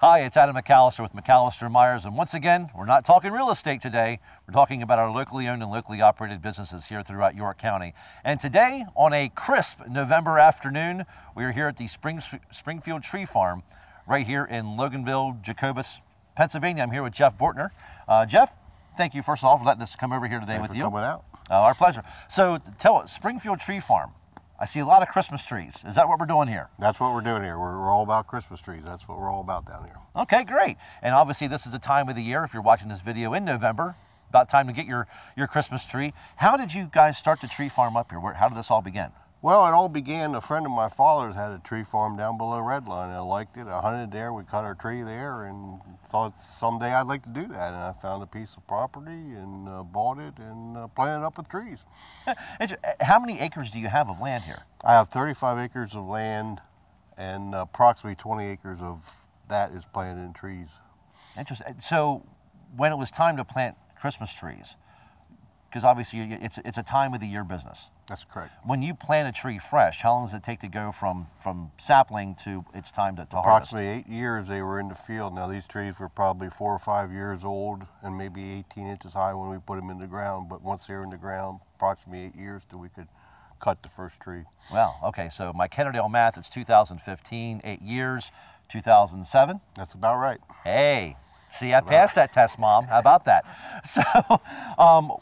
Hi, it's Adam McAllister with McAllister Myers, and once again, we're not talking real estate today. We're talking about our locally owned and locally operated businesses here throughout York County. And today, on a crisp November afternoon, we are here at the Springfield Tree Farm right here in Loganville, Jacobus, Pennsylvania. I'm here with Jeff Bortner. Jeff, thank you first of all for letting us come over here today with you. Thanks for coming out. Our pleasure. So tell us, Springfield Tree Farm. I see a lot of Christmas trees. Is that what we're doing here? That's what we're doing here. We're all about Christmas trees. That's what we're all about down here. Okay, great. And obviously this is a time of the year, if you're watching this video in November, about time to get your Christmas tree. How did you guys start the tree farm up here? How did this all begin? Well, it all began, a friend of my father's had a tree farm down below Redline. I liked it. I hunted there. We cut our tree there and thought someday I'd like to do that. And I found a piece of property and bought it and planted it up with trees. How many acres do you have of land here? I have 35 acres of land, and approximately 20 acres of that is planted in trees. Interesting. So when it was time to plant Christmas trees, because obviously it's a time of the year business. That's correct. When you plant a tree fresh, how long does it take to go from sapling to it's time to harvest? Approximately 8 years they were in the field. Now these trees were probably 4 or 5 years old and maybe 18 inches high when we put them in the ground. But once they were in the ground, approximately 8 years till we could cut the first tree. Well, okay, so my Kennedale math, it's 2015, 8 years, 2007? That's about right. Hey. See, I passed that test, Mom. How about that? So,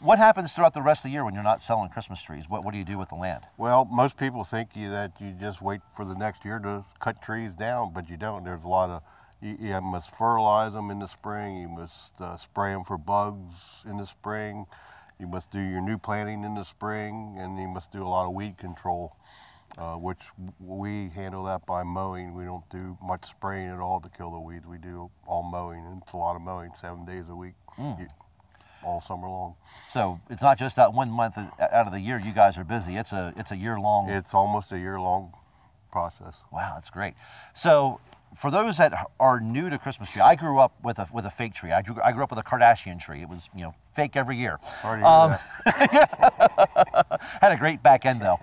what happens throughout the rest of the year when you're not selling Christmas trees? What do you do with the land? Well, most people think that you just wait for the next year to cut trees down, but you don't. There's a lot of, you must fertilize them in the spring. You must spray them for bugs in the spring. You must do your new planting in the spring, and you must do a lot of weed control. Which we handle that by mowing. We don't do much spraying at all to kill the weeds. We do all mowing, and it's a lot of mowing, 7 days a week, all summer long. So it's not just that 1 month out of the year you guys are busy. It's a year-long. It's almost a year-long process. Wow, that's great. So for those that are new to Christmas tree, I grew up with a fake tree. I grew up with a Kardashian tree. It was fake every year. Sorry to hear that. Had a great back end though.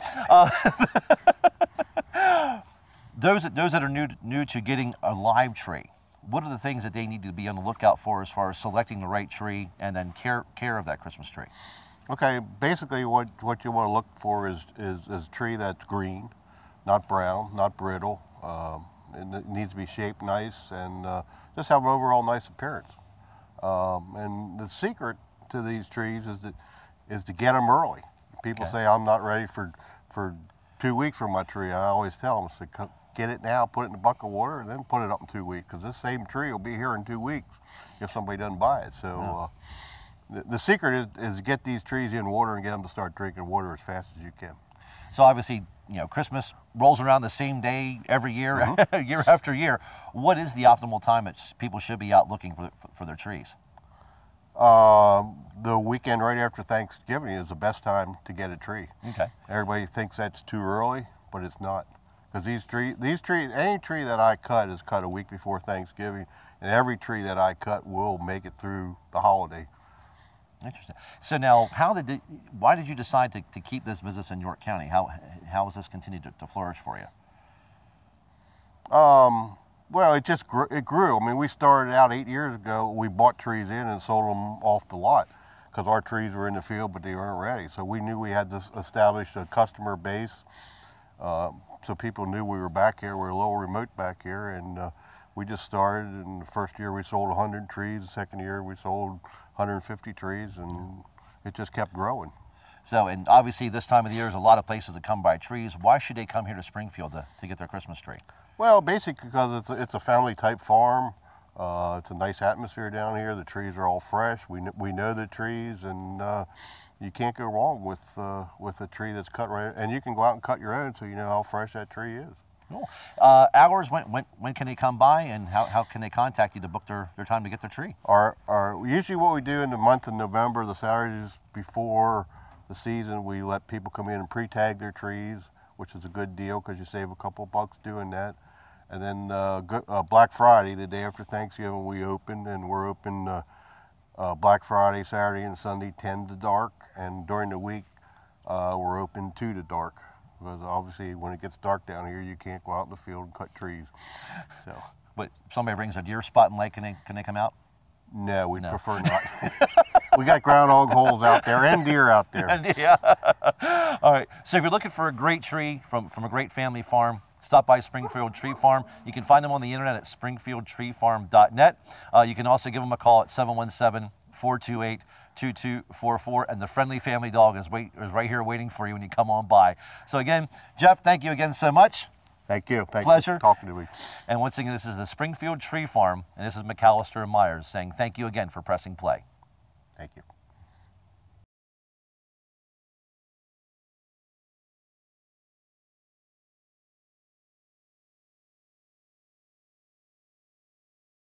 Those that are new to getting a live tree, what are the things that they need to be on the lookout for as far as selecting the right tree and then care of that Christmas tree? Okay, basically what you want to look for is a tree that's green, not brown, not brittle. It needs to be shaped nice and just have an overall nice appearance. And the secret to these trees is to get them early. People say I'm not ready for 2 weeks for my tree. I always tell them, get it now, put it in a bucket of water, and then put it up in 2 weeks, because this same tree will be here in 2 weeks if somebody doesn't buy it. So the secret is get these trees in water and get them to start drinking water as fast as you can. So obviously, Christmas rolls around the same day every year, year after year. What is the optimal time that people should be out looking for their trees? The weekend right after Thanksgiving is the best time to get a tree. Okay. Everybody thinks that's too early, but it's not. Because any tree that I cut is cut a week before Thanksgiving, and every tree that I cut will make it through the holiday. Interesting. So now, why did you decide to keep this business in York County? How has this continued to flourish for you? Well, it grew. I mean, we started out 8 years ago. We bought trees in and sold them off the lot because our trees were in the field, but they weren't ready. So we knew we had to establish a customer base, so people knew we were back here. We're a little remote back here, and we just started. And the first year we sold 100 trees. The second year we sold 150 trees, and it just kept growing. So, and obviously this time of the year, there's a lot of places that come by trees. Why should they come here to Springfield to get their Christmas tree? Well, basically because it's a family type farm. It's a nice atmosphere down here. The trees are all fresh. We know the trees, and you can't go wrong with a tree that's cut right. And you can go out and cut your own, so you know how fresh that tree is. Cool. Hours, when can they come by, and how can they contact you to book their time to get their tree? Usually what we do in the month of November, the Saturdays before the season, we let people come in and pre-tag their trees, which is a good deal because you save a couple bucks doing that. And then Black Friday, the day after Thanksgiving, we open, and we're open Black Friday, Saturday, and Sunday 10 to dark, and during the week we're open 2 to dark. Because obviously when it gets dark down here, you can't go out in the field and cut trees. So But if somebody brings a deer spotting lake, can they come out? No, we'd prefer not. We got groundhog holes out there and deer out there. Yeah. All right. So if you're looking for a great tree from a great family farm, stop by Springfield Tree Farm. You can find them on the internet at springfieldtreefarm.net. You can also give them a call at 717-428-2244, and the friendly family dog is right here waiting for you when you come on by. So again, Jeff, thank you again so much. Thank you. Pleasure. You for talking to me. And once again, this is the Springfield Tree Farm, and this is McAllister and Myers saying thank you again for pressing play. Thank you.